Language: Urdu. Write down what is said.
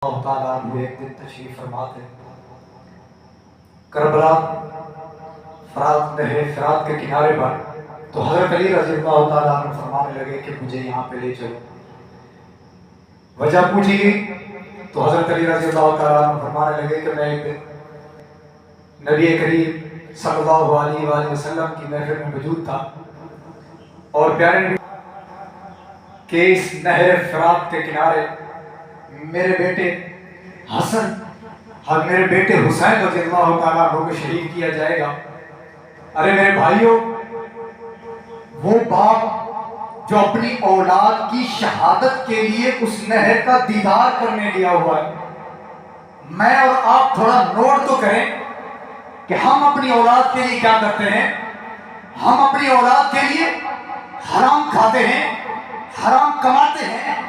اللہ تعالیٰ عنہ ایک دن تشریف فرماتے کربلا فرات نہر فرات کے کنارے پر، تو حضرت علی رضی اللہ تعالیٰ عنہ فرمانے لگے کہ مجھے یہاں پہ لے چلو۔ وجہ پوچھی گئی تو حضرت علی رضی اللہ تعالیٰ عنہ فرمانے لگے کہ میں ایک دن نبی کریم صلی اللہ علیہ وآلہ وسلم کی محفل میں موجود تھا، اور پیارے نبی کہ اس نہر فرات کے کنارے میرے بیٹے حسن اور میرے بیٹے حسین رضی اللہ تعالیٰ عنہ کو شہید کیا جائے گا۔ ارے میرے بھائیوں، وہ باپ جو اپنی اولاد کی شہادت کے لیے اس نہر کا دیدار کرنے گیا ہوا ہے، میں اور آپ تھوڑا نوٹ تو کریں کہ ہم اپنی اولاد کے لیے کیا کرتے ہیں۔ ہم اپنی اولاد کے لیے حرام کھاتے ہیں، حرام کماتے ہیں،